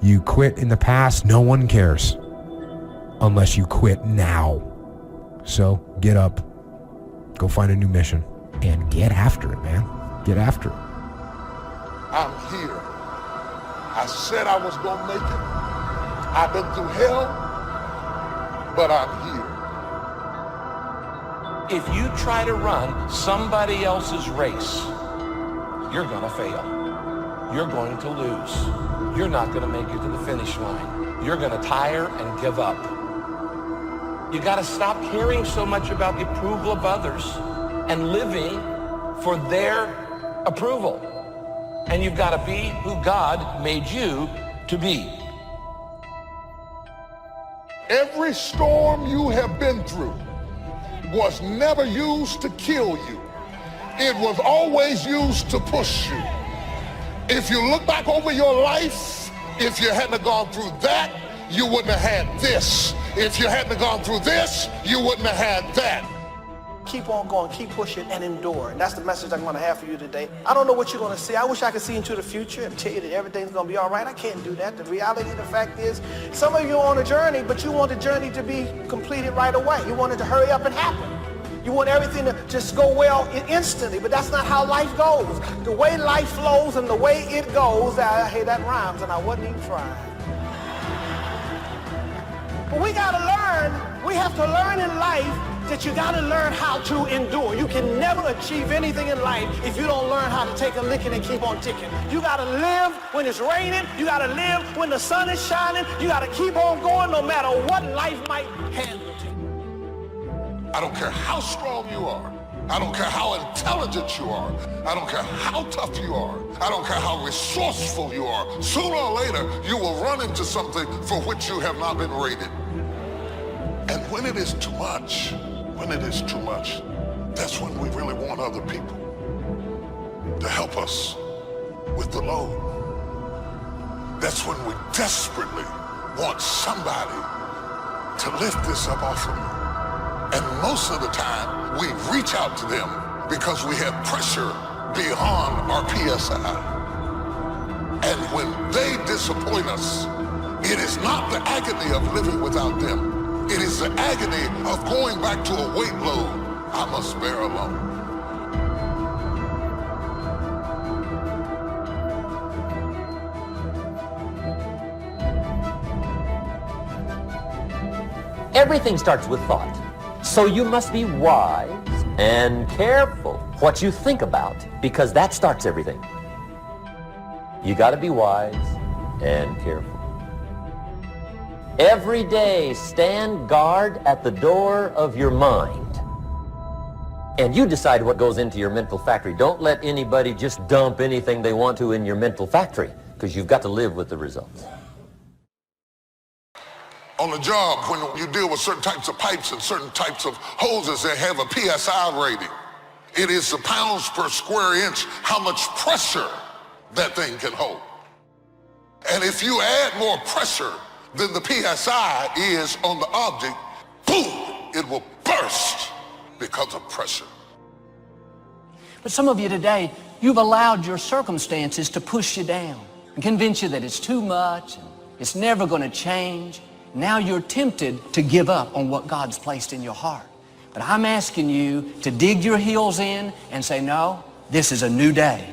You quit in the past, no one cares. Unless you quit now. So get up, go find a new mission, and get after it, man. Get after it. I'm here. I said I was gonna make it. I've been through hell, but I'm here. If you try to run somebody else's race, you're gonna fail. You're going to lose. You're not gonna make it to the finish line. You're gonna tire and give up. You gotta stop caring so much about the approval of others and living for their approval. And you've gotta be who God made you to be. Every storm you have been through was never used to kill you. It was always used to push you. If you look back over your life, if you hadn't gone through that, you wouldn't have had this. If you hadn't gone through this, you wouldn't have had that. Keep on going, keep pushing, and endure. And that's the message I'm going to have for you today. I don't know what you're going to see. I wish I could see into the future and tell you that everything's going to be all right. I can't do that. The reality, the fact is, some of you are on a journey, but you want the journey to be completed right away. You want it to hurry up and happen. You want everything to just go well instantly, but that's not how life goes. The way life flows and the way it goes, hey, that rhymes, and I wasn't even trying. But we got to learn, we have to learn in life that you got to learn how to endure. You can never achieve anything in life if you don't learn how to take a licking and keep on ticking. You got to live when it's raining. You got to live when the sun is shining. You got to keep on going no matter what life might hand to you. I don't care how strong you are. I don't care how intelligent you are. I don't care how tough you are. I don't care how resourceful you are. Sooner or later, you will run into something for which you have not been rated. And when it is too much, that's when we really want other people to help us with the load. That's when we desperately want somebody to lift this up off of me. And most of the time, we reach out to them because we have pressure beyond our PSI. And when they disappoint us, it is not the agony of living without them. It is the agony of going back to a weight load I must bear alone. Everything starts with thought. So you must be wise and careful what you think about, because that starts everything. You got to be wise and careful. Every day, stand guard at the door of your mind. And you decide what goes into your mental factory. Don't let anybody just dump anything they want to in your mental factory, because you've got to live with the results. On the job, when you deal with certain types of pipes and certain types of hoses that have a PSI rating, it is the pounds per square inch how much pressure that thing can hold. And if you add more pressure than the PSI is on the object, boom, it will burst because of pressure. But some of you today, you've allowed your circumstances to push you down and convince you that it's too much, and it's never going to change. Now you're tempted to give up on what God's placed in your heart. But I'm asking you to dig your heels in and say, no, this is a new day.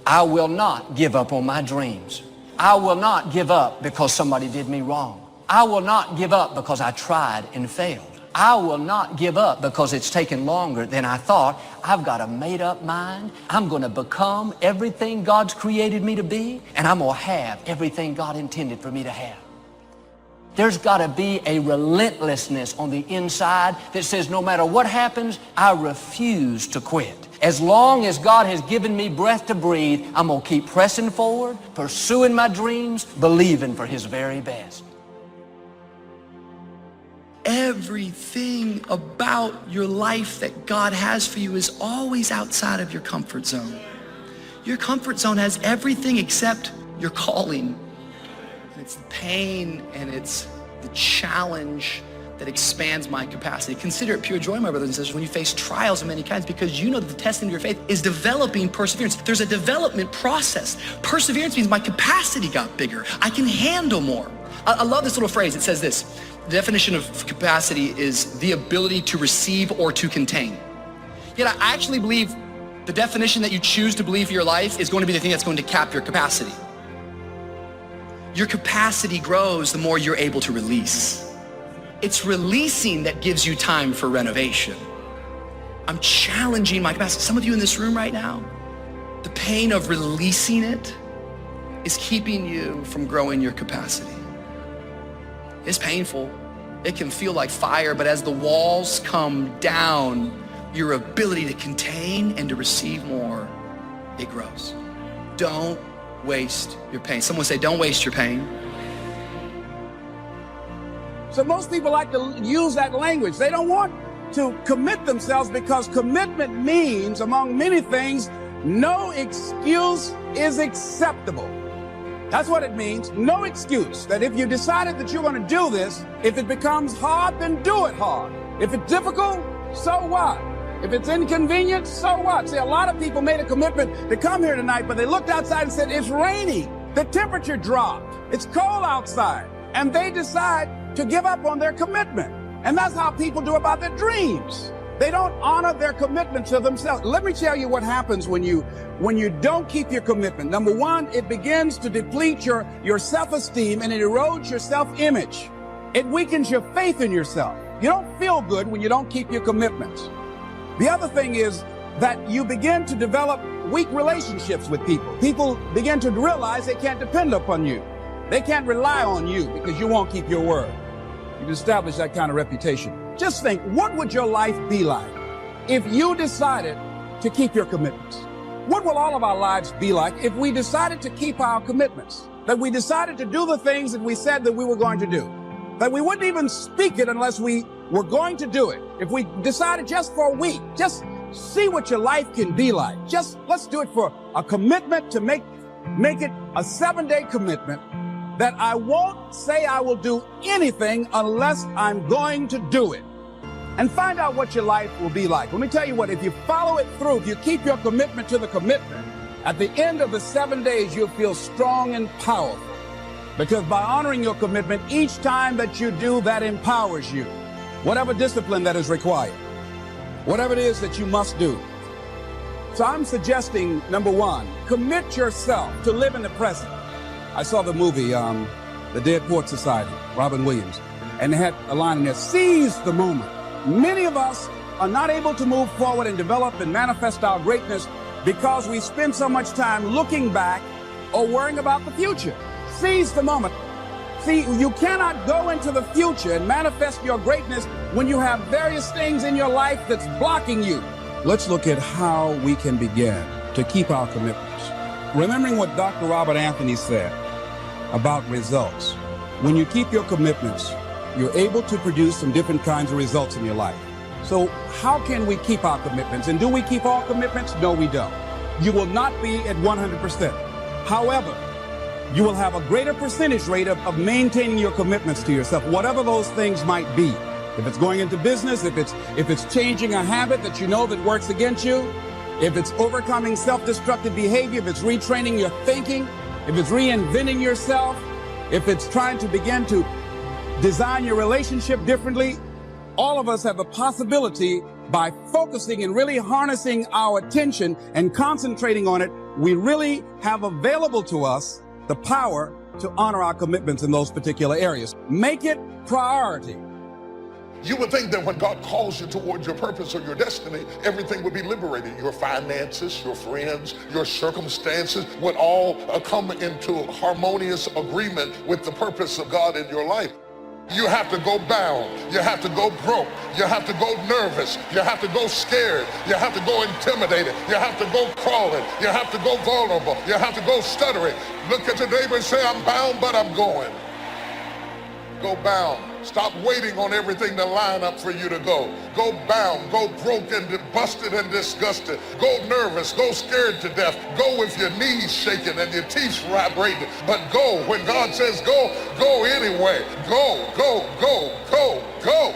I will not give up on my dreams. I will not give up because somebody did me wrong. I will not give up because I tried and failed. I will not give up because it's taken longer than I thought. I've got a made-up mind. I'm going to become everything God's created me to be, and I'm going to have everything God intended for me to have. There's got to be a relentlessness on the inside that says no matter what happens, I refuse to quit. As long as God has given me breath to breathe, I'm going to keep pressing forward, pursuing my dreams, believing for His very best. Everything about your life that God has for you is always outside of your comfort zone. Your comfort zone has everything except your calling. It's the pain and it's the challenge that expands my capacity. Consider it pure joy, my brothers and sisters, when you face trials of many kinds, because you know that the testing of your faith is developing perseverance. There's a development process. Perseverance means my capacity got bigger. I can handle more. I love this little phrase. It says this: the definition of capacity is the ability to receive or to contain. Yet I actually believe the definition that you choose to believe for your life is going to be the thing that's going to cap your capacity. Your capacity grows the more you're able to release. It's releasing that gives you time for renovation. I'm challenging my capacity. Some of you in this room right now, the pain of releasing it is keeping you from growing your capacity. It's painful. It can feel like fire, but as the walls come down, your ability to contain and to receive more, it grows. Don't waste your pain. Someone say, don't waste your pain. So most people like to use that language. They don't want to commit themselves because commitment means, among many things, no excuse is acceptable. That's what it means. No excuse. That if you decided that you're going to do this, if it becomes hard, then do it hard. If it's difficult, so what? If it's inconvenient, so what? See, a lot of people made a commitment to come here tonight, but they looked outside and said, it's raining. The temperature dropped. It's cold outside. And they decide to give up on their commitment. And that's how people do about their dreams. They don't honor their commitment to themselves. Let me tell you what happens when you don't keep your commitment. Number one, it begins to deplete your self-esteem and it erodes your self-image. It weakens your faith in yourself. You don't feel good when you don't keep your commitments. The other thing is that you begin to develop weak relationships with people. People begin to realize they can't depend upon you. They can't rely on you because you won't keep your word. You've established that kind of reputation. Just think, what would your life be like if you decided to keep your commitments? What will all of our lives be like if we decided to keep our commitments? That we decided to do the things that we said that we were going to do? That we wouldn't even speak it unless we were going to do it? If we decided just for a week, just see what your life can be like. Just let's do it for a commitment to make it a 7-day commitment that I won't say I will do anything unless I'm going to do it. And find out what your life will be like. Let me tell you what, if you follow it through, if you keep your commitment to the commitment, at the end of the 7 days, you'll feel strong and powerful. Because by honoring your commitment, each time that you do, that empowers you. Whatever discipline that is required, whatever it is that you must do. So I'm suggesting, number one, commit yourself to live in the present. I saw the movie, The Dead Poets Society, Robin Williams, and they had a line in there, seize the moment. Many of us are not able to move forward and develop and manifest our greatness because we spend so much time looking back or worrying about the future. Seize the moment. See, you cannot go into the future and manifest your greatness when you have various things in your life that's blocking you. Let's look at how we can begin to keep our commitments. Remembering what Dr. Robert Anthony said about results. When you keep your commitments, you're able to produce some different kinds of results in your life. So how can we keep our commitments? And do we keep all commitments? No, we don't. You will not be at 100%. However, you will have a greater percentage rate of maintaining your commitments to yourself, whatever those things might be. If it's going into business, if it's changing a habit that you know that works against you, if it's overcoming self-destructive behavior, if it's retraining your thinking, if it's reinventing yourself, if it's trying to begin to design your relationship differently, all of us have the possibility by focusing and really harnessing our attention and concentrating on it, we really have available to us the power to honor our commitments in those particular areas. Make it priority. You would think that when God calls you towards your purpose or your destiny, everything would be liberated. Your finances, your friends, your circumstances would all come into harmonious agreement with the purpose of God in your life. You have to go bound. You have to go broke. You have to go nervous. You have to go scared. You have to go intimidated. You have to go crawling. You have to go vulnerable. You have to go stuttering. Look at your neighbor and say, I'm bound, but I'm going. Go bound. Stop waiting on everything to line up for you to go. Go bound, go broken, busted and disgusted. Go nervous, go scared to death. Go with your knees shaking and your teeth vibrating. But go, when God says go, go anyway. Go, go, go, go, go.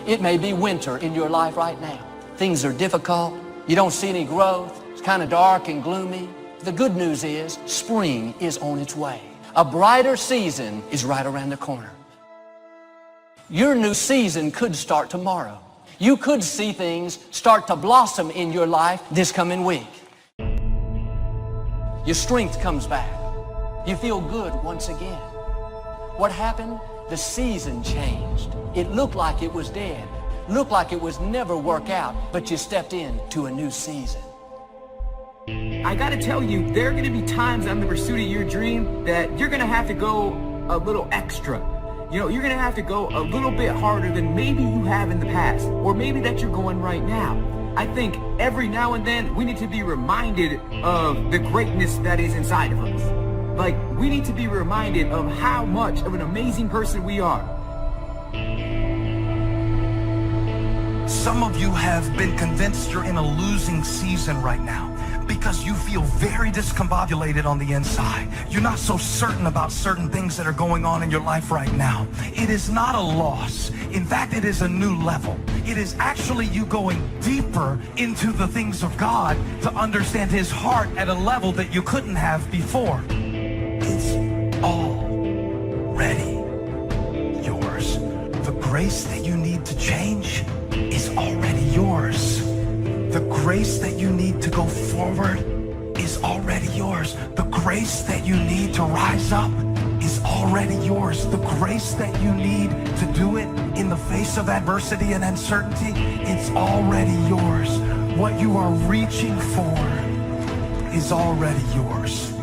It may be winter in your life right now. Things are difficult. You don't see any growth. It's kind of dark and gloomy. The good news is spring is on its way. A brighter season is right around the corner. Your new season could start tomorrow. You could see things start to blossom in your life this coming week. Your strength comes back. You feel good once again. What happened? The season changed. It looked like it was dead. Looked like it was never work out, but you stepped into a new season. I gotta tell you, there are gonna be times on the pursuit of your dream that you're gonna have to go a little extra. You know, you're gonna have to go a little bit harder than maybe you have in the past, or maybe that you're going right now. I think every now and then we need to be reminded of the greatness that is inside of us. Like, we need to be reminded of how much of an amazing person we are. Some of you have been convinced you're in a losing season right now because you feel very discombobulated on the inside. You're not so certain about certain things that are going on in your life right now. It is not a loss. In fact, it is a new level. It is actually you going deeper into the things of God to understand His heart at a level that you couldn't have before. It's already yours. The grace that you need to change is already yours. The grace that you need to go forward is already yours. The grace that you need to rise up is already yours. The grace that you need to do it in the face of adversity and uncertainty, it's already yours. What you are reaching for is already yours.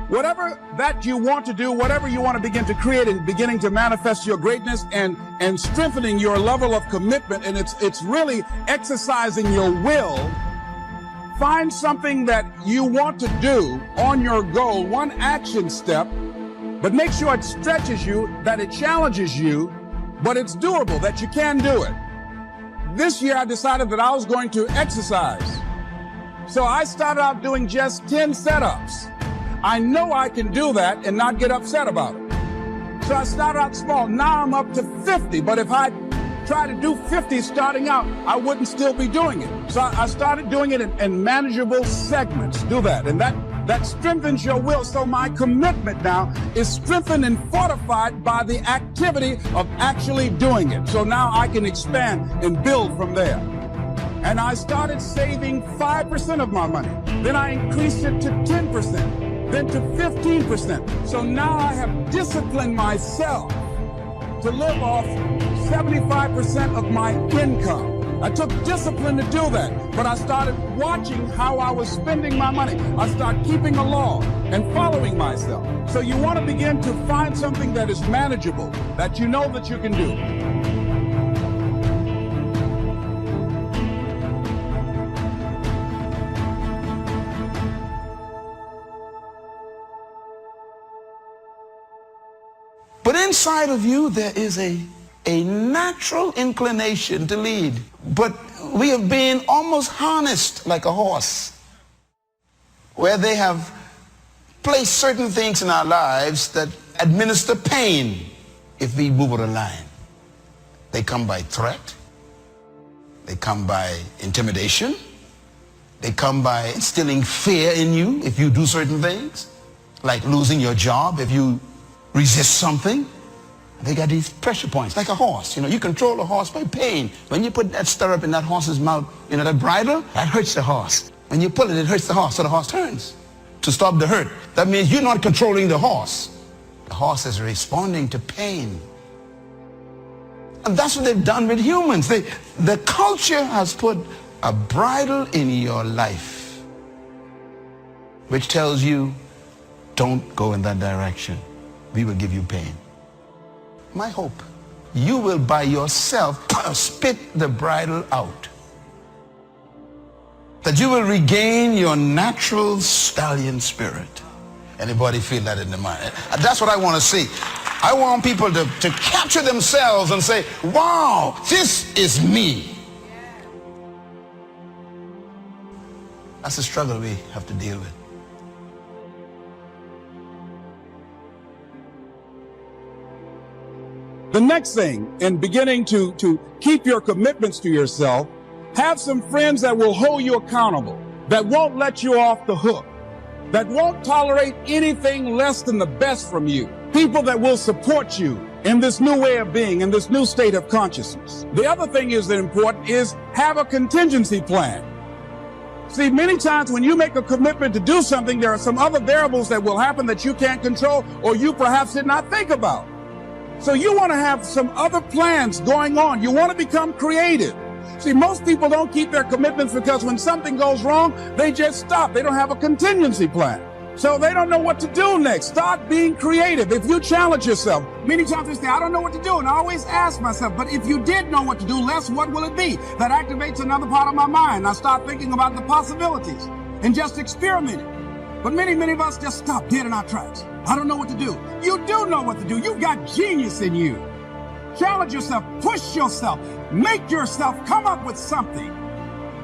Whatever that you want to do, whatever you want to begin to create and beginning to manifest your greatness and strengthening your level of commitment, and it's really exercising your will. Find something that you want to do on your goal, one action step, but make sure it stretches you, that it challenges you, but it's doable, that you can do it. This year I decided that I was going to exercise. So I started out doing just 10 setups. I know I can do that and not get upset about it. So I started out small. Now I'm up to 50. But if I try to do 50 starting out, I wouldn't still be doing it. So I started doing it in manageable segments. Do that. And that strengthens your will. So my commitment now is strengthened and fortified by the activity of actually doing it. So now I can expand and build from there. And I started saving 5% of my money. Then I increased it to 10%. Then to 15%. So now I have disciplined myself to live off 75% of my income. I took discipline to do that, but I started watching how I was spending my money. I started keeping a log and following myself. So you want to begin to find something that is manageable, that you know that you can do. But inside of you, there is a natural inclination to lead. But we have been almost harnessed like a horse, where they have placed certain things in our lives that administer pain if we move over the line. They come by threat. They come by intimidation. They come by instilling fear in you if you do certain things, like losing your job if you resist something. They got these pressure points, like a horse. You know, you control a horse by pain. When you put that stirrup in that horse's mouth, you know, that bridle, that hurts the horse. When you pull it, it hurts the horse, so the horse turns to stop the hurt. That means you're not controlling the horse. The horse is responding to pain. And that's what they've done with humans. The culture has put a bridle in your life, which tells you, don't go in that direction. We will give you pain. My hope, you will by yourself spit the bridle out. That you will regain your natural stallion spirit. Anybody feel that in their mind? That's what I want to see. I want people to capture themselves and say, wow, this is me. That's the struggle we have to deal with. The next thing, in beginning to keep your commitments to yourself, have some friends that will hold you accountable, that won't let you off the hook, that won't tolerate anything less than the best from you. People that will support you in this new way of being, in this new state of consciousness. The other thing is that important is have a contingency plan. See, many times when you make a commitment to do something, there are some other variables that will happen that you can't control or you perhaps did not think about. So you want to have some other plans going on. You want to become creative. See, most people don't keep their commitments because when something goes wrong, they just stop. They don't have a contingency plan. So they don't know what to do next. Start being creative. If you challenge yourself, many times they say, I don't know what to do. And I always ask myself, but if you did know what to do, Les, what will it be? That activates another part of my mind. I start thinking about the possibilities and just experimenting. But many of us just stop dead in our tracks. I don't know what to do. You do know what to do. You've got genius in you. Challenge yourself, push yourself, make yourself come up with something.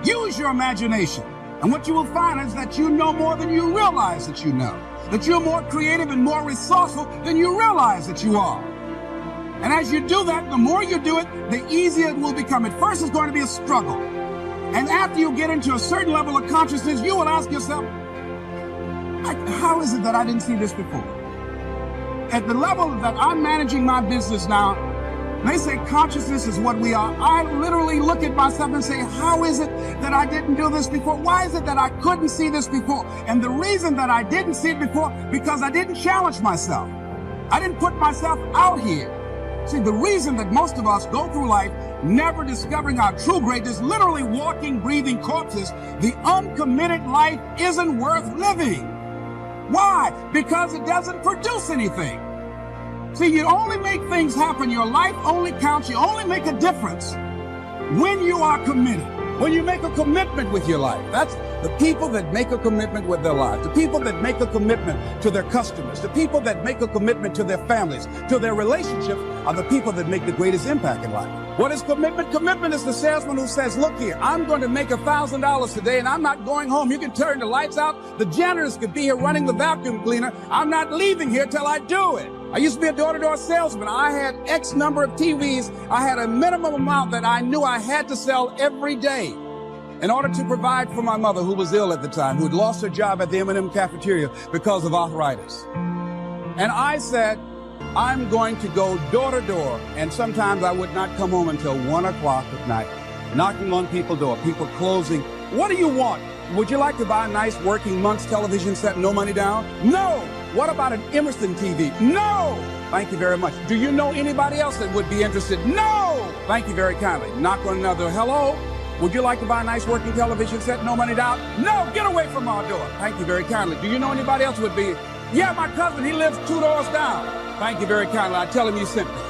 Use your imagination. And what you will find is that you know more than you realize that you know. That you're more creative and more resourceful than you realize that you are. And as you do that, the more you do it, the easier it will become. At first, it's going to be a struggle. And after you get into a certain level of consciousness, you will ask yourself, how is it that I didn't see this before? At the level that I'm managing my business now, they say consciousness is what we are. I literally look at myself and say, how is it that I didn't do this before? Why is it that I couldn't see this before? And the reason that I didn't see it before, because I didn't challenge myself. I didn't put myself out here. See, the reason that most of us go through life never discovering our true greatness, literally walking, breathing corpses, the uncommitted life isn't worth living. Why? Because it doesn't produce anything. See, you only make things happen. Your life only counts. You only make a difference when you are committed. When you make a commitment with your life. That's the people that make a commitment with their lives. The people that make a commitment to their customers. The people that make a commitment to their families, to their relationships, are the people that make the greatest impact in life. What is commitment? Commitment is the salesman who says, look here, I'm going to make $1,000 today and I'm not going home. You can turn the lights out. The janitors could be here running the vacuum cleaner. I'm not leaving here till I do it. I used to be a door-to-door salesman. I had X number of TVs. I had a minimum amount that I knew I had to sell every day in order to provide for my mother, who was ill at the time, who had lost her job at the M&M cafeteria because of arthritis. And I said, I'm going to go door to door, and sometimes I would not come home until 1 o'clock at night, knocking on people's door, people closing. What do you want? Would you like to buy a nice working month's television set, no money down? No! What about an Emerson TV? No! Thank you very much. Do you know anybody else that would be interested? No! Thank you very kindly. Knock on another. Hello? Would you like to buy a nice working television set, no money down? No! Get away from our door. Thank you very kindly. Do you know anybody else would be? Yeah, my cousin, he lives 2 doors down. Thank you very kindly. I tell him you sent me.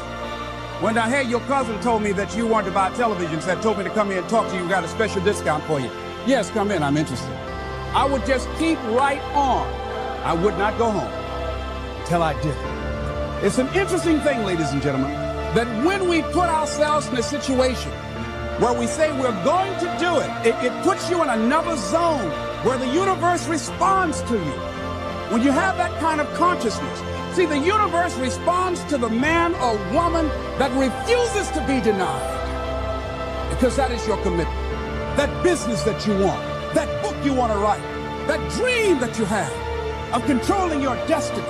When I heard your cousin told me that you wanted to buy a television set, told me to come here and talk to you, got a special discount for you. Yes, come in, I'm interested. I would just keep right on. I would not go home until I did. It's an interesting thing, ladies and gentlemen, that when we put ourselves in a situation where we say we're going to do it, it puts you in another zone where the universe responds to you. When you have that kind of consciousness, see, the universe responds to the man or woman that refuses to be denied, because that is your commitment. That business that you want, that book you want to write, that dream that you have of controlling your destiny,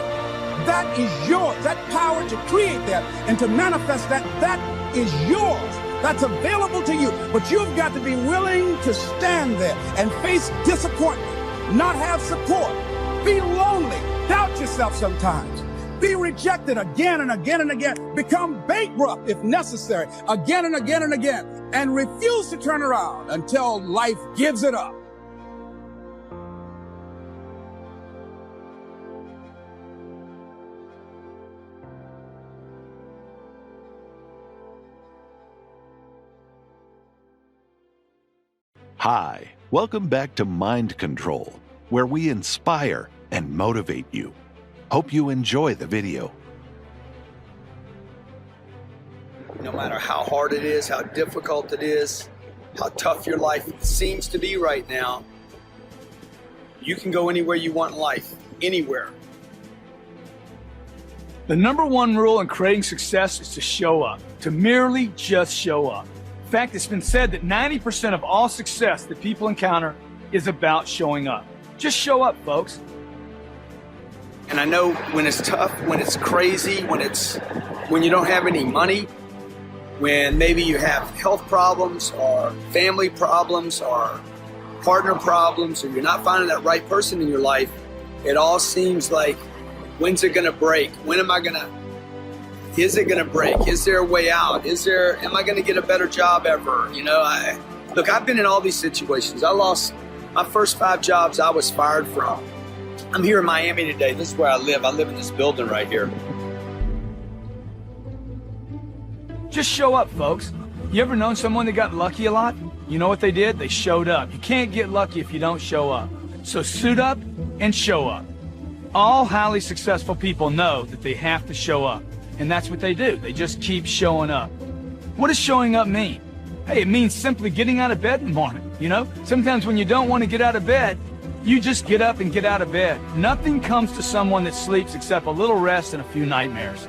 that is yours. That power to create that and to manifest that, that is yours. That's available to you. But you've got to be willing to stand there and face disappointment, not have support, be lonely, doubt yourself sometimes, be rejected again and again and again, become bankrupt if necessary, again and again and again, and refuse to turn around until life gives it up. Hi, welcome back to Mind Control, where we inspire and motivate you. Hope you enjoy the video. No matter how hard it is, how difficult it is, how tough your life seems to be right now, you can go anywhere you want in life, anywhere. The number one rule in creating success is to show up, to merely just show up. In fact, it's been said that 90% of all success that people encounter is about showing up. Just show up, folks. And I know when it's tough, when it's crazy, when you don't have any money, when maybe you have health problems or family problems or partner problems, or you're not finding that right person in your life, it all seems like, when's it gonna break? Is it gonna break? Is there a way out? Am I gonna get a better job ever? You know, I've been in all these situations. I lost my first 5 jobs I was fired from. I'm here in Miami today. This is where I live. I live in this building right here. Just show up, folks. You ever known someone that got lucky a lot? You know what they did? They showed up. You can't get lucky if you don't show up. So suit up and show up. All highly successful people know that they have to show up. And that's what they do. They just keep showing up. What does showing up mean? Hey, it means simply getting out of bed in the morning. You know, sometimes when you don't want to get out of bed, you just get up and get out of bed. Nothing comes to someone that sleeps except a little rest and a few nightmares.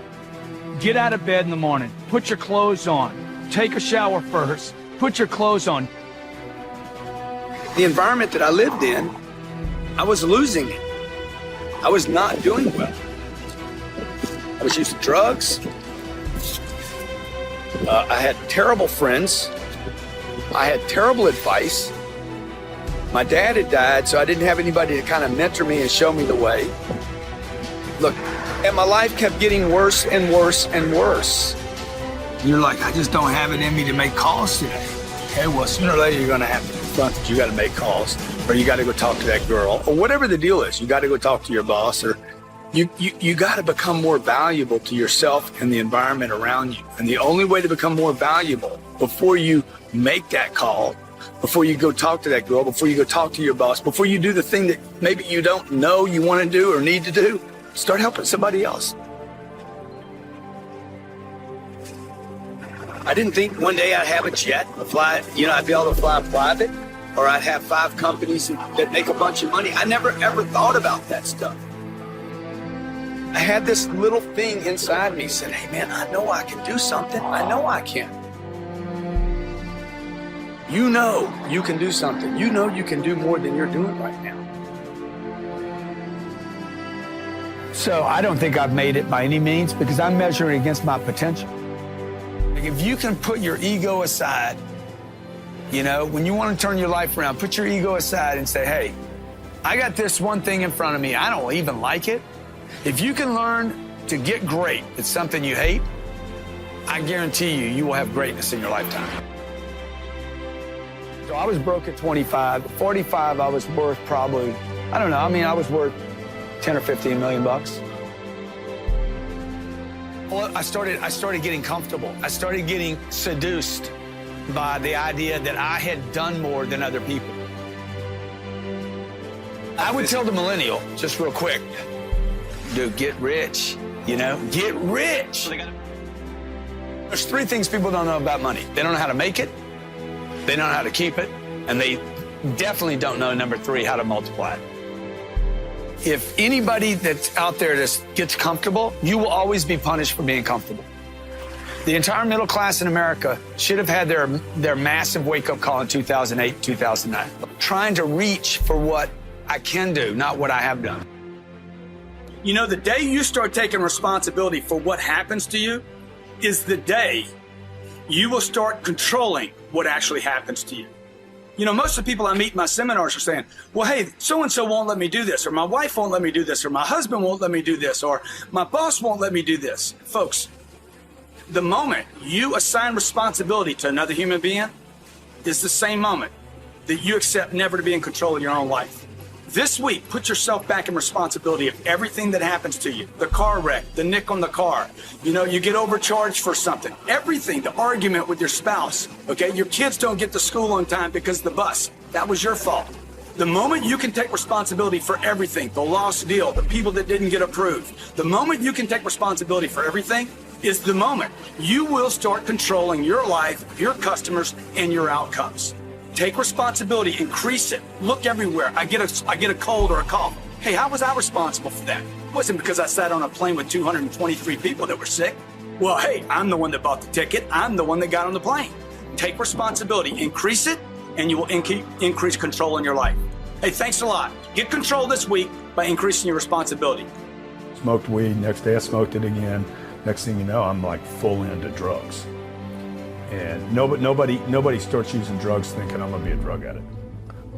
Get out of bed in the morning. Put your clothes on. Take a shower first. Put your clothes on. The environment that I lived in, I was losing it. I was not doing well. I was using drugs. I had terrible friends. I had terrible advice. My dad had died, so I didn't have anybody to kind of mentor me and show me the way. Look, and my life kept getting worse and worse and worse. You're like, I just don't have it in me to make calls today. Okay, well, sooner or later you're gonna have to confront that you gotta make calls, or you gotta go talk to that girl, or whatever the deal is. You gotta go talk to your boss, or you gotta become more valuable to yourself and the environment around you. And the only way to become more valuable before you make that call, before you go talk to that girl, before you go talk to your boss, before you do the thing that maybe you don't know you want to do or need to do, start helping somebody else. I didn't think one day I'd have a jet, I'd be able to fly private, or I'd have 5 companies that make a bunch of money. I never ever thought about that stuff. I had this little thing inside me said, hey man, I know I can do something. I know I can. You know you can do something. You know you can do more than you're doing right now. So I don't think I've made it by any means because I'm measuring against my potential. If you can put your ego aside, when you want to turn your life around, put your ego aside and say, hey, I got this one thing in front of me. I don't even like it. If you can learn to get great at something you hate, I guarantee you will have greatness in your lifetime. So I was broke at 25. At 45, I was worth probably, I was worth 10 or 15 million bucks. Well, I started getting comfortable. I started getting seduced by the idea that I had done more than other people. I would tell the millennial, just real quick, dude, get rich, get rich. There's 3 things people don't know about money. They don't know how to make it, they don't know how to keep it, and they definitely don't know, number 3, how to multiply it. If anybody that's out there just gets comfortable, you will always be punished for being comfortable. The entire middle class in America should have had their massive wake-up call in 2008, 2009. Trying to reach for what I can do, not what I have done. The day you start taking responsibility for what happens to you is the day you will start controlling what actually happens to you. Most of the people I meet in my seminars are saying, well, hey, so-and-so won't let me do this, or my wife won't let me do this, or my husband won't let me do this, or my boss won't let me do this. Folks, the moment you assign responsibility to another human being is the same moment that you accept never to be in control of your own life. This week, put yourself back in responsibility of everything that happens to you. The car wreck, the nick on the car, you get overcharged for something. Everything, the argument with your spouse, okay? Your kids don't get to school on time because of the bus. That was your fault. The moment you can take responsibility for everything, the lost deal, the people that didn't get approved, the moment you can take responsibility for everything is the moment you will start controlling your life, your customers, and your outcomes. Take responsibility, increase it. Look everywhere. I get a cold or a cough. Hey, how was I responsible for that? It wasn't because I sat on a plane with 223 people that were sick. Well, hey, I'm the one that bought the ticket. I'm the one that got on the plane. Take responsibility, increase it, and you will increase control in your life. Hey, thanks a lot. Get control this week by increasing your responsibility. Smoked weed, next day I smoked it again. Next thing you know, I'm like full into drugs. And nobody starts using drugs thinking I'm gonna be a drug addict.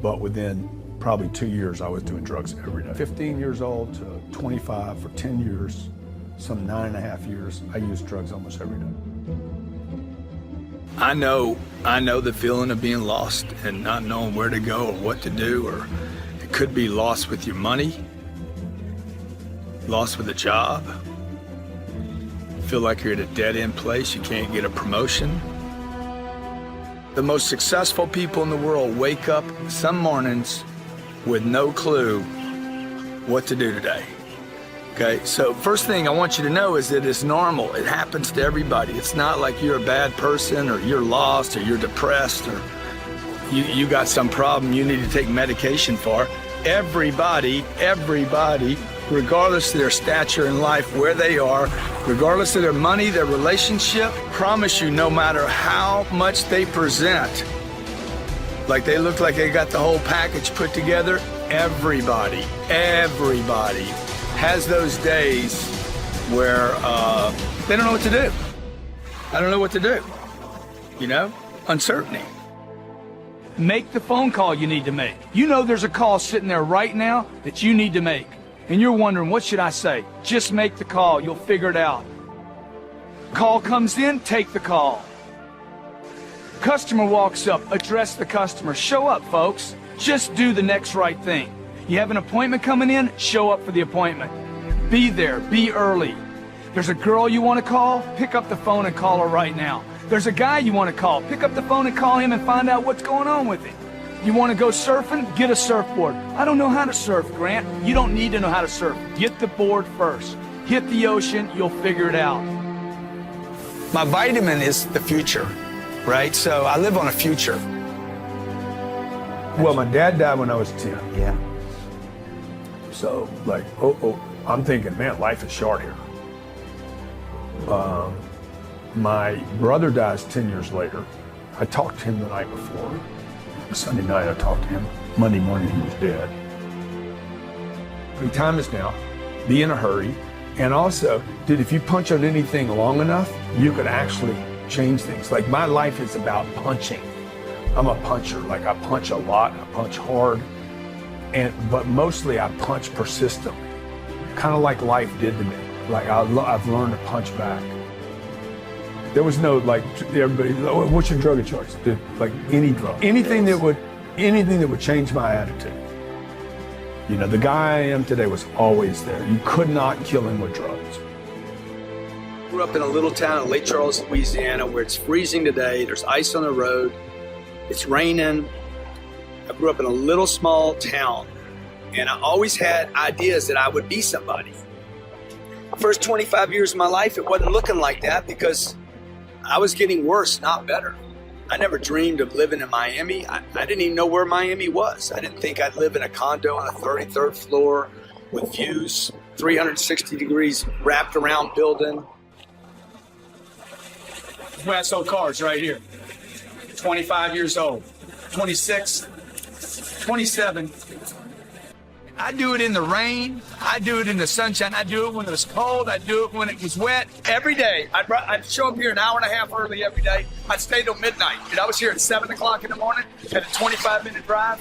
But within probably 2 years, I was doing drugs every day. 15 years old to 25 for 10 years, some 9.5 years, I used drugs almost every day. I know the feeling of being lost and not knowing where to go or what to do, or it could be lost with your money, lost with a job, feel like you're at a dead-end place, you can't get a promotion. The most successful people in the world wake up some mornings with no clue what to do today. Okay, so first thing I want you to know is that it's normal. It happens to everybody. It's not like you're a bad person or you're lost or you're depressed or you got some problem you need to take medication for. Everybody, regardless of their stature in life, where they are, regardless of their money, their relationship, promise you no matter how much they present, like they look like they got the whole package put together, everybody has those days where they don't know what to do. I don't know what to do. You know, uncertainty. Make the phone call you need to make. You know there's a call sitting there right now that you need to make. And you're wondering, what should I say? Just make the call. You'll figure it out. Call comes in, take the call. Customer walks up, address the customer. Show up, folks. Just do the next right thing. You have an appointment coming in, show up for the appointment. Be there, be early. There's a girl you want to call, pick up the phone and call her right now. There's a guy you want to call, pick up the phone and call him and find out what's going on with him. You want to go surfing? Get a surfboard. I don't know how to surf, Grant. You don't need to know how to surf. Get the board first. Hit the ocean, you'll figure it out. My vitamin is the future, right? So I live on a future. Well, my dad died when I was 10. Yeah. So, like, I'm thinking, man, life is short here. My brother dies 10 years later. I talked to him the night before. Sunday night, I talked to him. Monday morning, he was dead. The time is now. Be in a hurry. And also, dude, if you punch on anything long enough, you could actually change things. Like, my life is about punching. I'm a puncher. Like, I punch a lot. I punch hard. But mostly I punch persistently, kind of like life did to me. Like I've learned to punch back. There was no like everybody. Oh, what's your drug of choice? Dude, like any drug, anything that would change my attitude. You know, the guy I am today was always there. You could not kill him with drugs. I grew up in a little town in Lake Charles, Louisiana, where it's freezing today. There's ice on the road. It's raining. I grew up in a little small town, and I always had ideas that I would be somebody. The first 25 years of my life, it wasn't looking like that because I was getting worse, not better. I never dreamed of living in Miami. I didn't even know where Miami was. I didn't think I'd live in a condo on the 33rd floor with views, 360 degrees wrapped around building. Where I sold cars right here. 25 years old, 26, 27. I do it in the rain. I do it in the sunshine. I do it when it was cold. I do it when it was wet. Every day. I'd show up here an hour and a half early every day. I'd stay till midnight. And I was here at 7 o'clock in the morning, had a 25-minute drive.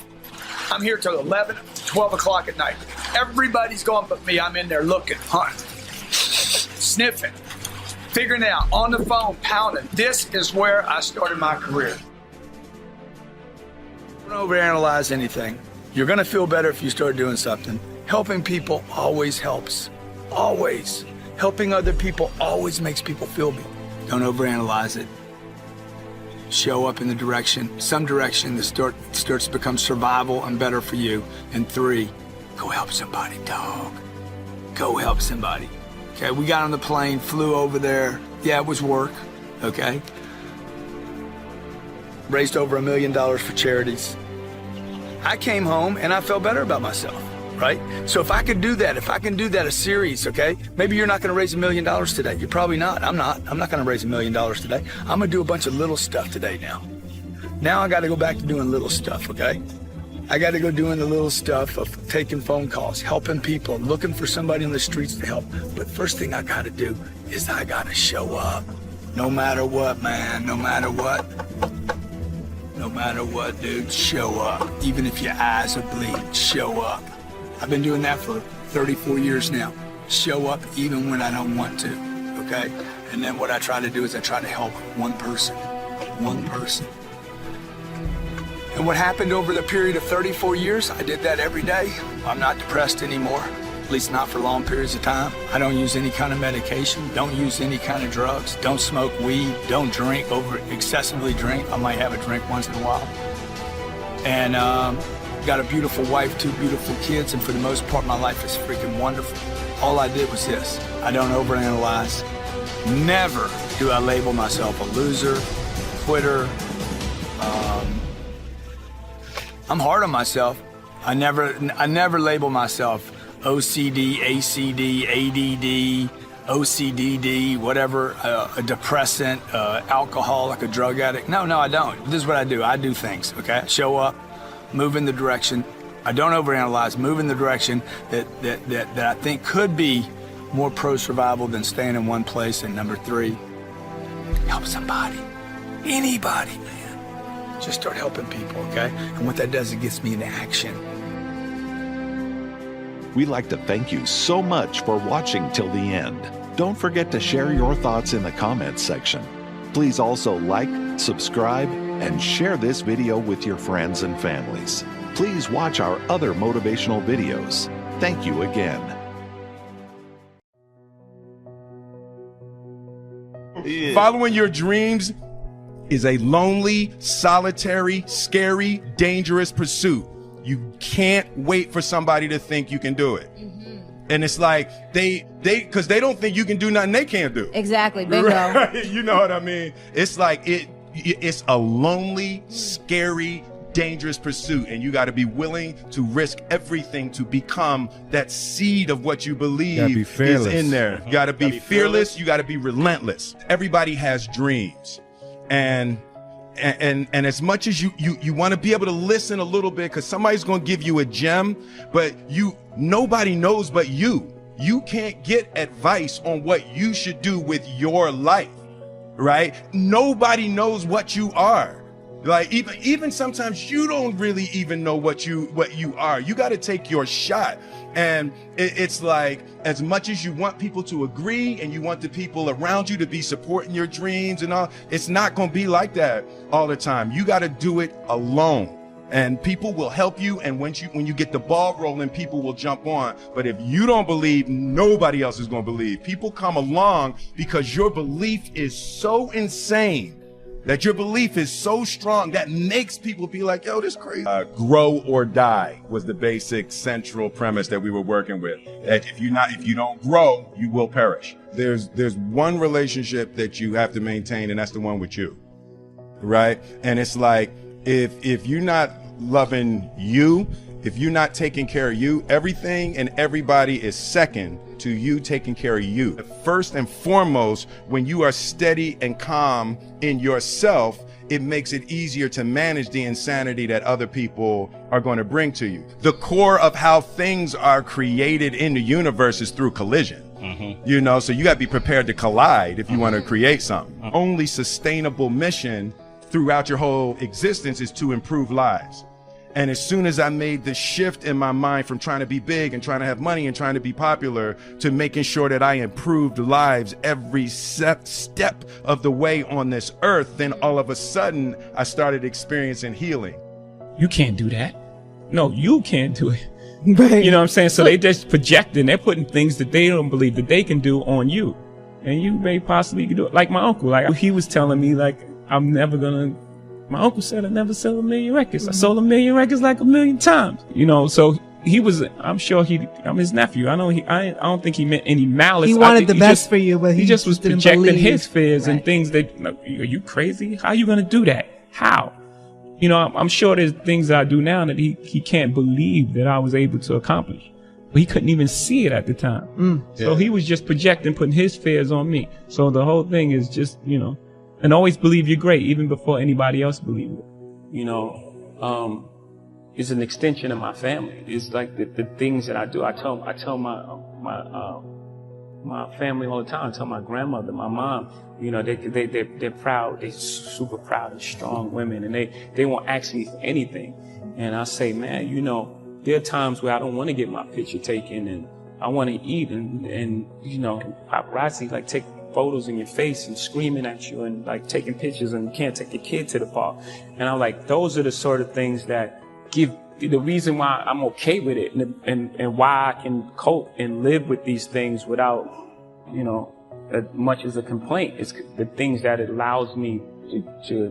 I'm here till 11, 12 o'clock at night. Everybody's going but me. I'm in there looking, hunting, sniffing, figuring out, on the phone, pounding. This is where I started my career. Don't overanalyze anything. You're gonna feel better if you start doing something. Helping people always helps. Always. Helping other people always makes people feel better. Don't overanalyze it. show up in the direction, some direction that starts to become survival and better for you. And 3, go help somebody, dog. Go help somebody. Okay, we got on the plane, flew over there. Yeah, it was work, okay? Raised over $1 million for charities. I came home and I felt better about myself, right? So if I could do that, if I can do that a series, okay? Maybe you're not gonna raise $1 million today. You're probably not. I'm not gonna raise $1 million today. I'm gonna do a bunch of little stuff today now. Now I gotta go back to doing little stuff, okay? I gotta go doing the little stuff of taking phone calls, helping people, looking for somebody on the streets to help. But first thing I gotta do is I gotta show up. No matter what, man, no matter what. No matter what, dude, show up. Even if your eyes are bleeding, show up. I've been doing that for 34 years now. Show up even when I don't want to, okay? And then what I try to do is I try to help one person. And what happened over the period of 34 years, I did that every day. I'm not depressed anymore, at least not for long periods of time. I don't use any kind of medication, don't use any kind of drugs, don't smoke weed, don't drink, excessively drink. I might have a drink once in a while. And got a beautiful wife, 2 beautiful kids, and for the most part, my life is freaking wonderful. All I did was this. I don't overanalyze. Never do I label myself a loser, quitter. I'm hard on myself. I never label myself OCD, ACD, ADD, OCDD, whatever, a depressant, alcoholic, a drug addict. No, I don't. This is what I do. I do things, okay? Show up, move in the direction. I don't overanalyze, move in the direction that I think could be more pro-survival than staying in one place. And number 3, help somebody. Anybody, man. Just start helping people, okay? And what that does, it gets me into action. We'd like to thank you so much for watching till the end. Don't forget to share your thoughts in the comments section. Please also like, subscribe, and share this video with your friends and families. Please watch our other motivational videos. Thank you again. Following your dreams is a lonely, solitary, scary, dangerous pursuit. You can't wait for somebody to think you can do it. And it's like because they don't think you can do nothing they can't do. Exactly, bingo. Right? You know what I mean? It's like it's a lonely, scary, dangerous pursuit, and you got to be willing to risk everything to become that seed of what you believe is in there. You got to be fearless. You got to be relentless. Everybody has dreams, and as much as you want to be able to listen a little bit, because somebody's going to give you a gem, but nobody knows but you. You can't get advice on what you should do with your life, right? Nobody knows what you are. Like even sometimes you don't really even know what you are. You got to take your shot. And it's like, as much as you want people to agree and you want the people around you to be supporting your dreams and all, it's not going to be like that all the time. You got to do it alone. And people will help you, and when you get the ball rolling, people will jump on. But if you don't believe, nobody else is going to believe. People come along because your belief is so insane, that your belief is so strong, that makes people be like, yo, this crazy. Grow or die was the basic central premise that we were working with. That if you don't grow, you will perish. There's one relationship that you have to maintain, and that's the one with you, right? And it's like, if you're not loving you, if you're not taking care of you, everything and everybody is second to you taking care of you. First and foremost, when you are steady and calm in yourself, it makes it easier to manage the insanity that other people are going to bring to you. The core of how things are created in the universe is through collision. You know, so you got to be prepared to collide if you want to create something. Only sustainable mission throughout your whole existence is to improve lives. And as soon as I made the shift in my mind from trying to be big and trying to have money and trying to be popular to making sure that I improved lives every step of the way on this earth, then all of a sudden I started experiencing healing. You can't do that. No, you can't do it. Right. You know what I'm saying? So they just projecting, they're putting things that they don't believe that they can do on you. And you may possibly do it. Like my uncle, like he was telling me, like, I'm never gonna. My uncle said I never sell 1 million records. I sold 1 million records like 1 million times. You know, so he was. I'm sure I'm his nephew. I know I don't think he meant any malice. He wanted the best for you, but he just was didn't projecting believe. his fears and things that. Are you crazy? How are you gonna do that? How? You know, I'm sure there's things that I do now that he can't believe that I was able to accomplish. But he couldn't even see it at the time. So he was just projecting, putting his fears on me. So the whole thing is just, you know, and always believe you're great, even before anybody else believes it. You know, it's an extension of my family. It's like the things that I do. I tell my family all the time. I tell my grandmother, my mom, you know, they're proud. They're super proud and strong women, and they won't ask me for anything. And I say, man, you know, there are times where I don't want to get my picture taken, and I want to eat, and you know, paparazzi like take photos in your face and screaming at you and like taking pictures, and you can't take your kid to the park. And I'm like, those are the sort of things that give the reason why I'm okay with it, and why I can cope and live with these things without, you know, as much as a complaint. It's the things that it allows me to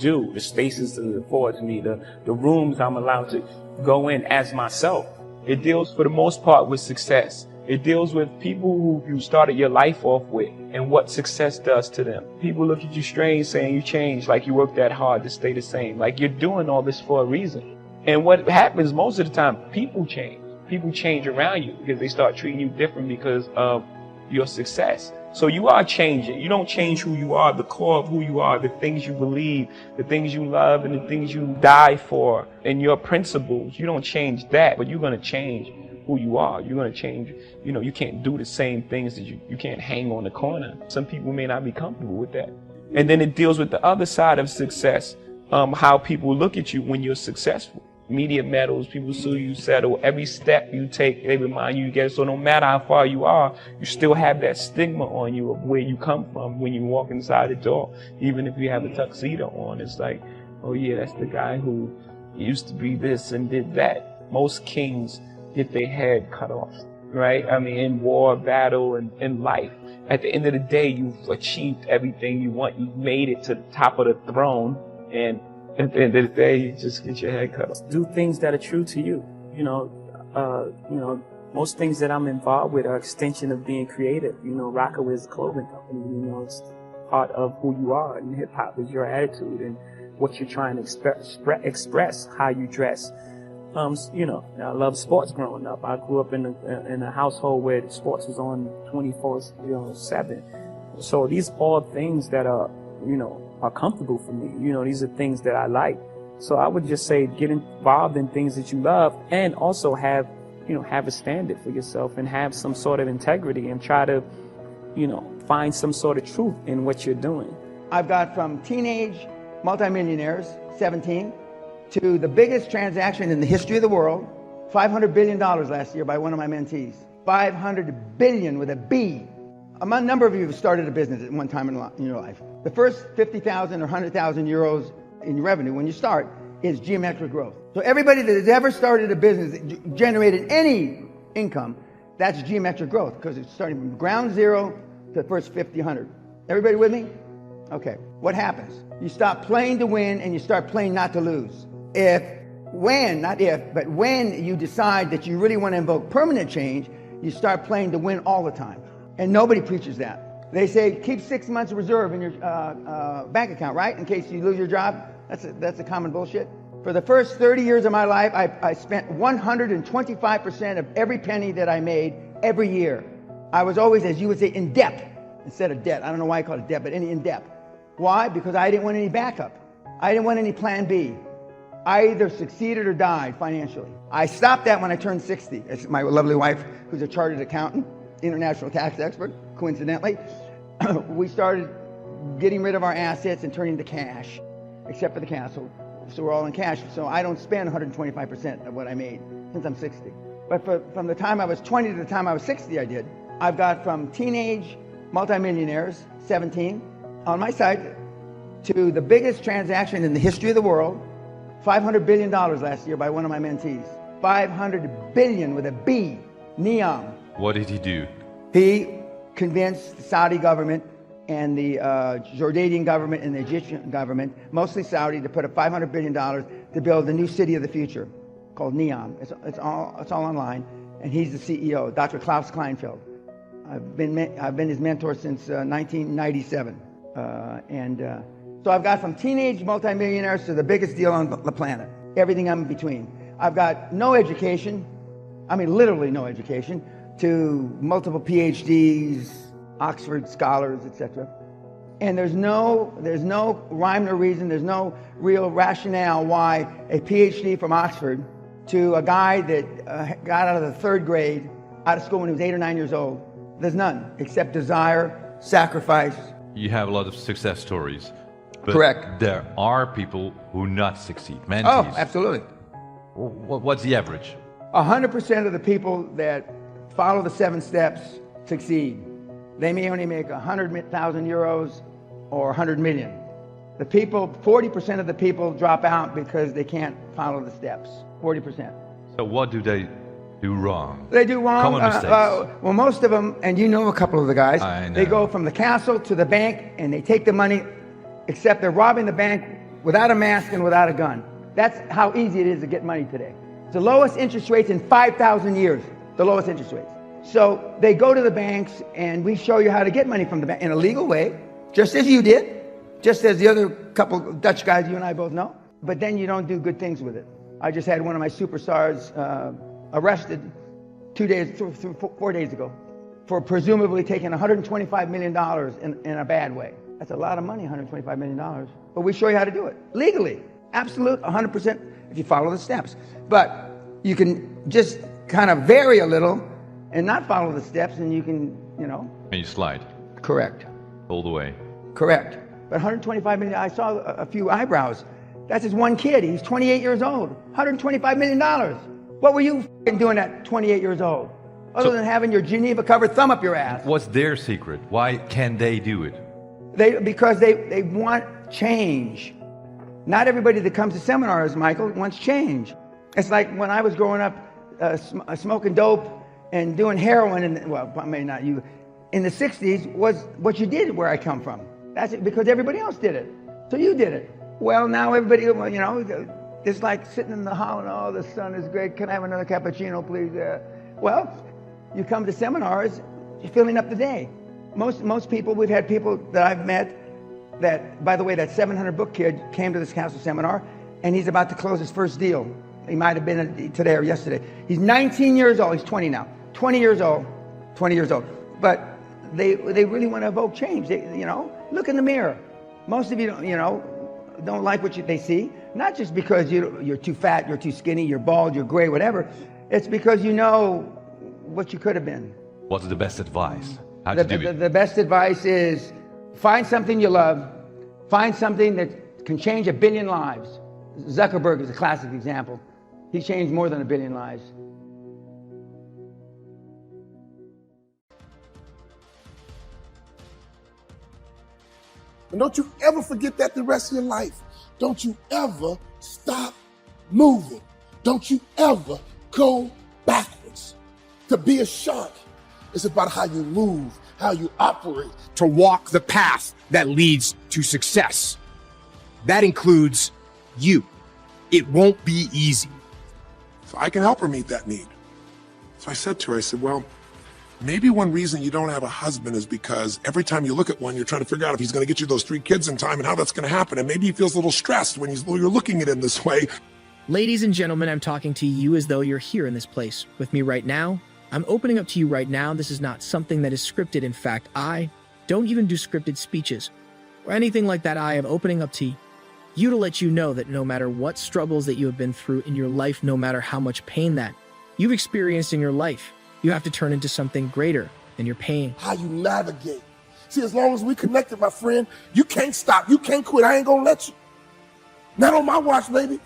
do, the spaces it affords me, the rooms I'm allowed to go in as myself. It deals for the most part with success. It deals with people who you started your life off with and what success does to them. People look at you strange saying you changed, like you worked that hard to stay the same, like you're doing all this for a reason. And what happens most of the time, people change. People change around you because they start treating you different because of your success. So you are changing. You don't change who you are, the core of who you are, the things you believe, the things you love, and the things you die for, and your principles. You don't change that, but you're going to change who you are. You're going to change. You know, you can't do the same things that you can't hang on the corner. Some people may not be comfortable with that. And then it deals with the other side of success, how people look at you when you're successful. Media medals, people sue you, settle. Every step you take, they remind you get it. So no matter how far you are, you still have that stigma on you of where you come from when you walk inside the door. Even if you have a tuxedo on, it's like, oh yeah, that's the guy who used to be this and did that. Most kings get their head cut off, right? I mean, in war, battle, and in life. At the end of the day, you've achieved everything you want. You've made it to the top of the throne, and at the end of the day, you just get your head cut off. Do things that are true to you. You know, most things that I'm involved with are extension of being creative. You know, Jocko is a clothing company. You know, it's part of who you are. And hip hop is your attitude and what you're trying to express, how you dress. You know, I love sports growing up. I grew up in a household where sports was on 24/7. So these are all things that are, you know, are comfortable for me. You know, these are things that I like. So I would just say get involved in things that you love, and also have a standard for yourself and have some sort of integrity and try to, you know, find some sort of truth in what you're doing. I've got from teenage multimillionaires, 17, to the biggest transaction in the history of the world, $500 billion last year by one of my mentees. 500 billion with a B. A number of you have started a business at one time in your life. The first 50,000 or 100,000 euros in your revenue when you start is geometric growth. So everybody that has ever started a business that generated any income, that's geometric growth, because it's starting from ground zero to the first 50, 100. Everybody with me? Okay. What happens? You stop playing to win and you start playing not to lose. When you decide that you really want to invoke permanent change, you start playing to win all the time. And nobody preaches that. They say keep 6 months reserve in your bank account, right? In case you lose your job. That's a common bullshit. For the first 30 years of my life, I spent 125% of every penny that I made every year. I was always, as you would say, in debt instead of debt. I don't know why I call it debt, but in debt. Why? Because I didn't want any backup. I didn't want any plan B. I either succeeded or died financially. I stopped that when I turned 60. It's my lovely wife, who's a chartered accountant, international tax expert, coincidentally. We started getting rid of our assets and turning to cash, except for the castle. So we're all in cash. So I don't spend 125% of what I made since I'm 60. But from the time I was 20 to the time I was 60, I did. I've got from teenage multimillionaires, 17, on my side, to the biggest transaction in the history of the world, $500 billion last year by one of my mentees. 500 billion with a B, Neom. What did he do? He convinced the Saudi government and the Jordanian government and the Egyptian government, mostly Saudi, to put up $500 billion to build the new city of the future called Neom. It's all online, and he's the CEO, Dr. Klaus Kleinfeld. I've been his mentor since 1997, so I've got from teenage multimillionaires to the biggest deal on the planet, everything in between. I've got no education, I mean literally no education, to multiple PhDs, Oxford scholars, etc. And there's no rhyme or reason, there's no real rationale why a PhD from Oxford to a guy that got out of the 3rd grade, out of school when he was 8 or 9 years old, there's none, except desire, sacrifice. You have a lot of success stories. But Correct. There are people who not succeed, mentees. Oh, absolutely. What's the average? 100% of the people that follow the 7 steps succeed. They may only make 100,000 euros or 100 million. The people, 40% of the people drop out because they can't follow the steps. 40%. So what do they do wrong? They do wrong. Common mistakes. Well, most of them, and you know a couple of the guys, I know. they go from the castle to the bank and they take the money, except they're robbing the bank without a mask and without a gun. That's how easy it is to get money today. It's the lowest interest rates in 5,000 years, the lowest interest rates. So they go to the banks and we show you how to get money from the bank in a legal way, just as you did, just as the other couple Dutch guys you and I both know. But then you don't do good things with it. I just had one of my superstars arrested 4 days ago for presumably taking $125 million in a bad way. That's a lot of money, $125 million. But we show you how to do it legally. Absolute 100% if you follow the steps. But you can just kind of vary a little and not follow the steps, and you can, And you slide. Correct. All the way. Correct. But 125 million, I saw a few eyebrows. That's just one kid. He's 28 years old. $125 million. What were you doing at 28 years old? Other than having your Geneva covered thumb up your ass. What's their secret? Why can they do it? Because they want change. Not everybody that comes to seminars, Michael, wants change. It's like when I was growing up smoking dope and doing heroin, and well, maybe not you, in the 60s was what you did where I come from. That's it, because everybody else did it. So you did it. Well, now everybody, it's like sitting in the hall and, oh, the sun is great. Can I have another cappuccino, please? Well, you come to seminars, you're filling up the day. Most people, we've had people that I've met that, by the way, that 700 book kid came to this castle seminar and he's about to close his first deal. He might have been today or yesterday. He's 19 years old. He's 20 now. 20 years old. But they really want to evoke change. Look in the mirror. Most of you don't like what they see. Not just because you're too fat, you're too skinny, you're bald, you're gray, whatever. It's because you know what you could have been. What's the best advice? How to do it? The best advice is find something you love. Find something that can change 1 billion lives. Zuckerberg is a classic example. He changed more than 1 billion lives. And don't you ever forget that the rest of your life. Don't you ever stop moving. Don't you ever go backwards. To be a shark is about how you move, how you operate. To walk the path that leads to success. That includes you. It won't be easy. So I can help her meet that need. So I said to her, I said, well, maybe one reason you don't have a husband is because every time you look at one, you're trying to figure out if he's going to get you those 3 kids in time and how that's going to happen. And maybe he feels a little stressed when you're looking at him this way. Ladies and gentlemen, I'm talking to you as though you're here in this place with me right now. I'm opening up to you right now. This is not something that is scripted. In fact, I don't even do scripted speeches or anything like that. I am opening up to you to let you know that no matter what struggles that you have been through in your life, no matter how much pain that you've experienced in your life, you have to turn into something greater than your pain. How you navigate. See, as long as we connected, my friend, you can't stop. You can't quit. I ain't going to let you. Not on my watch, baby.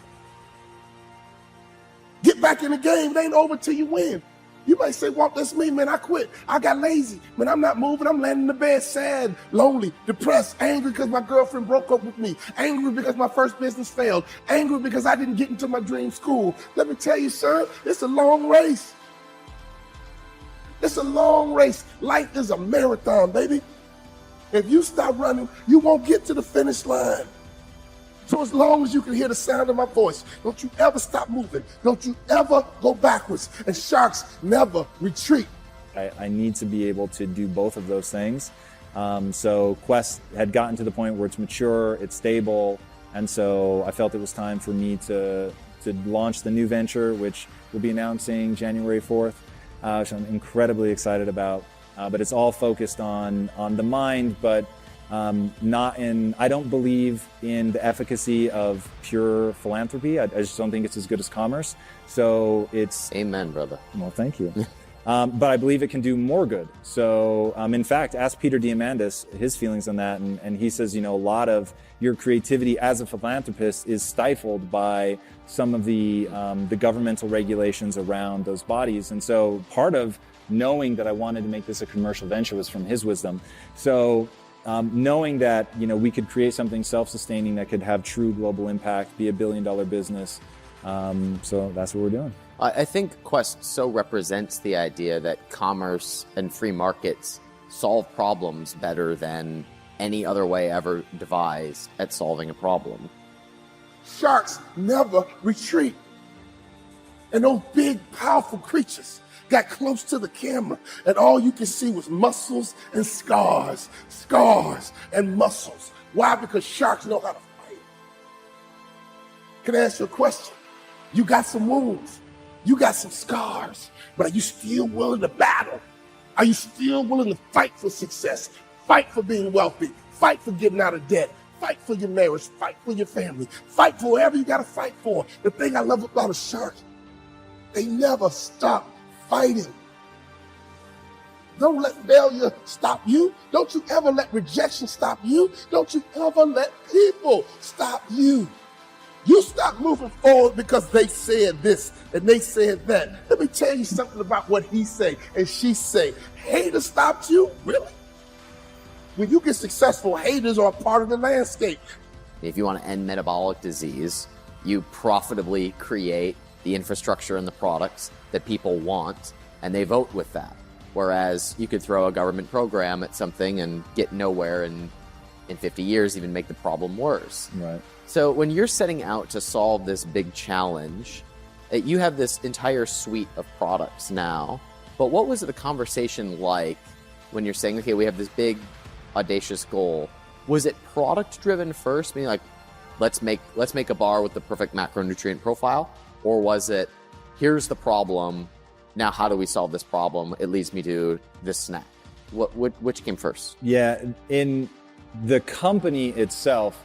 Get back in the game. It ain't over till you win. You might say, Walt, that's me, man. I quit. I got lazy. Man, I'm not moving. I'm laying in the bed, sad, lonely, depressed, angry because my girlfriend broke up with me, angry because my first business failed, angry because I didn't get into my dream school. Let me tell you, sir, it's a long race. It's a long race. Life is a marathon, baby. If you stop running, you won't get to the finish line. So as long as you can hear the sound of my voice, don't you ever stop moving. Don't you ever go backwards. And sharks never retreat. I need to be able to do both of those things. So Quest had gotten to the point where it's mature, it's stable, and so I felt it was time for me to launch the new venture, which we'll be announcing January 4th, which I'm incredibly excited about. But it's all focused on the mind, but I don't believe in the efficacy of pure philanthropy. I just don't think it's as good as commerce. So it's... Amen, brother. Well, thank you. But I believe it can do more good. So, in fact, ask Peter Diamandis his feelings on that. And he says, a lot of your creativity as a philanthropist is stifled by some of the governmental regulations around those bodies. And so part of knowing that I wanted to make this a commercial venture was from his wisdom. So knowing that, we could create something self-sustaining that could have true global impact, be $1 billion business. So that's what we're doing. I think Quest so represents the idea that commerce and free markets solve problems better than any other way ever devised at solving a problem. Sharks never retreat. And those big, powerful creatures got close to the camera, and all you could see was muscles and scars and muscles. Why? Because sharks know how to fight. Can I ask you a question? You got some wounds. You got some scars, but are you still willing to battle? Are you still willing to fight for success? Fight for being wealthy. Fight for getting out of debt. Fight for your marriage. Fight for your family. Fight for whatever you got to fight for. The thing I love about a shark, they never stop fighting. Don't let failure stop you. Don't you ever let rejection stop you. Don't you ever let people stop you. You stop moving forward because they said this and they said that. Let me tell you something about what he say and she say. Haters stopped you? Really? When you get successful, haters are a part of the landscape. If you want to end metabolic disease, you profitably create the infrastructure and the products that people want, and they vote with that. Whereas you could throw a government program at something and get nowhere, and in 50 years even make the problem worse. Right. So when you're setting out to solve this big challenge, you have this entire suite of products now, but what was the conversation like when you're saying, okay, we have this big audacious goal? Was it product driven first, meaning like, let's make a bar with the perfect macronutrient profile? Or was it, here's the problem, now how do we solve this problem? It leads me to this snack. Which came first? Yeah, in the company itself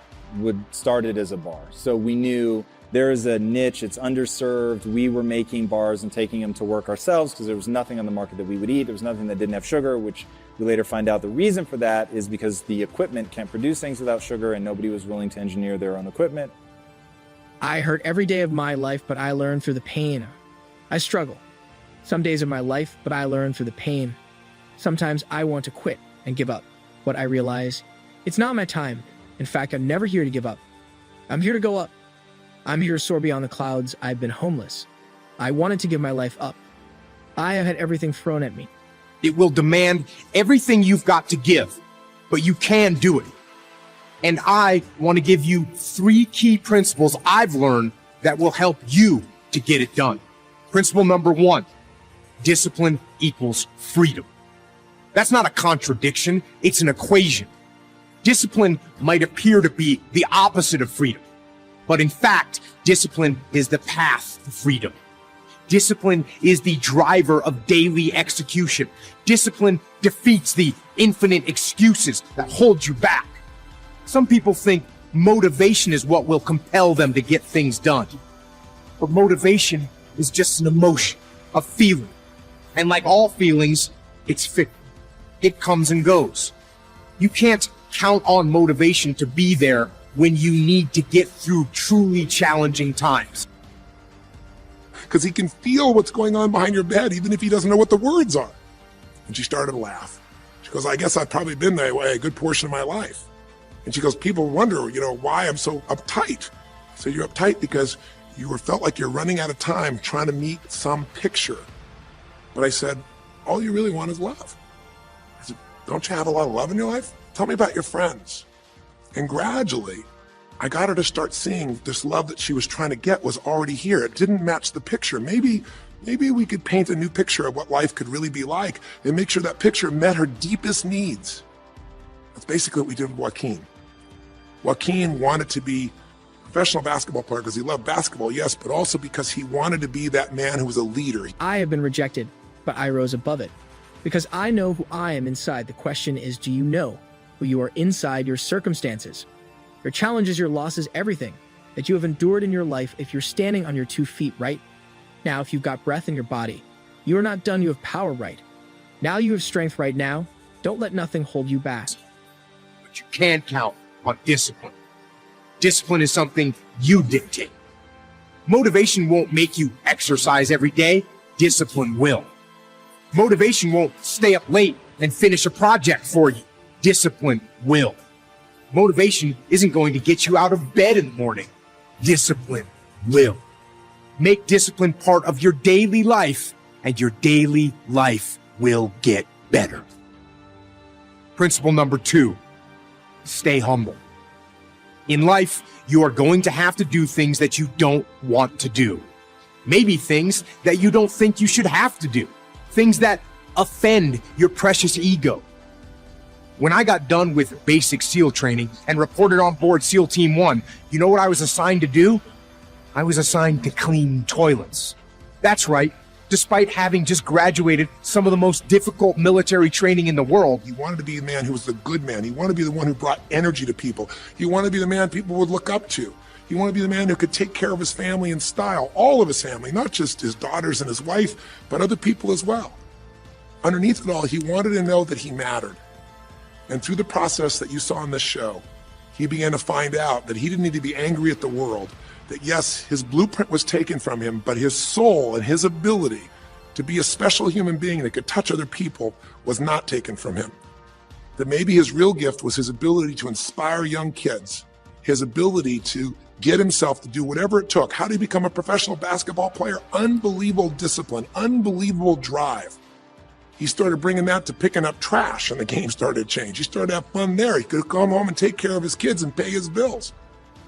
started as a bar. So we knew there is a niche, it's underserved. We were making bars and taking them to work ourselves because there was nothing on the market that we would eat. There was nothing that didn't have sugar, which we later find out the reason for that is because the equipment can't produce things without sugar and nobody was willing to engineer their own equipment. I hurt every day of my life, but I learn through the pain. I struggle some days of my life, but I learn through the pain. Sometimes I want to quit and give up, but I realize it's not my time. In fact, I'm never here to give up. I'm here to go up. I'm here to soar beyond the clouds. I've been homeless. I wanted to give my life up. I have had everything thrown at me. It will demand everything you've got to give, but you can do it. And I want to give you 3 key principles I've learned that will help you to get it done. Principle number 1, discipline equals freedom. That's not a contradiction, it's an equation. Discipline might appear to be the opposite of freedom, but in fact, discipline is the path to freedom. Discipline is the driver of daily execution. Discipline defeats the infinite excuses that hold you back. Some people think motivation is what will compel them to get things done. But motivation is just an emotion, a feeling. And like all feelings, it's fickle. It comes and goes. You can't count on motivation to be there when you need to get through truly challenging times. Because he can feel what's going on behind your bed, even if he doesn't know what the words are. And she started to laugh. She goes, I guess I've probably been that way a good portion of my life. And she goes, people wonder, why I'm so uptight. So you're uptight because you felt like you're running out of time trying to meet some picture. But I said, all you really want is love. I said, don't you have a lot of love in your life? Tell me about your friends. And gradually, I got her to start seeing this love that she was trying to get was already here. It didn't match the picture. Maybe we could paint a new picture of what life could really be like and make sure that picture met her deepest needs. That's basically what we did with Joaquin. Joaquin wanted to be a professional basketball player because he loved basketball, yes, but also because he wanted to be that man who was a leader. I have been rejected, but I rose above it. Because I know who I am inside. The question is, do you know who you are inside your circumstances? Your challenges, your losses, everything that you have endured in your life if you're standing on your 2 feet, right? Now, if you've got breath in your body, you are not done, you have power, right? Now you have strength right now. Don't let nothing hold you back. But you can count on discipline. Discipline is something you dictate. Motivation won't make you exercise every day. Discipline will. Motivation won't stay up late and finish a project for you. Discipline will. Motivation isn't going to get you out of bed in the morning. Discipline will. Make discipline part of your daily life, and your daily life will get better. Principle number 2, stay humble. In life, you are going to have to do things that you don't want to do. Maybe things that you don't think you should have to do. Things that offend your precious ego. When I got done with basic SEAL training and reported on board SEAL Team 1, you know what I was assigned to do? I was assigned to clean toilets. That's right. Despite having just graduated some of the most difficult military training in the world. He wanted to be the man who was the good man. He wanted to be the one who brought energy to people. He wanted to be the man people would look up to. He wanted to be the man who could take care of his family in style, all of his family, not just his daughters and his wife, but other people as well. Underneath it all, he wanted to know that he mattered. And through the process that you saw in this show, he began to find out that he didn't need to be angry at the world, that yes, his blueprint was taken from him, but his soul and his ability to be a special human being that could touch other people was not taken from him. That maybe his real gift was his ability to inspire young kids, his ability to get himself to do whatever it took. How did he become a professional basketball player? Unbelievable discipline, unbelievable drive. He started bringing that to picking up trash, and the game started to change. He started to have fun there. He could come home and take care of his kids and pay his bills.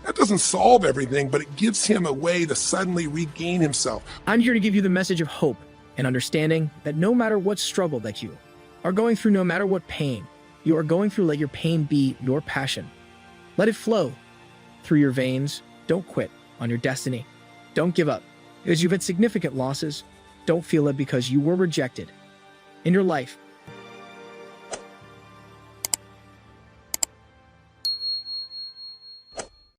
That doesn't solve everything, but it gives him a way to suddenly regain himself. I'm here to give you the message of hope and understanding that no matter what struggle that you are going through, no matter what pain you are going through, let your pain be your passion. Let it flow through your veins. Don't quit on your destiny. Don't give up because you've had significant losses. Don't feel it because you were rejected. In your life,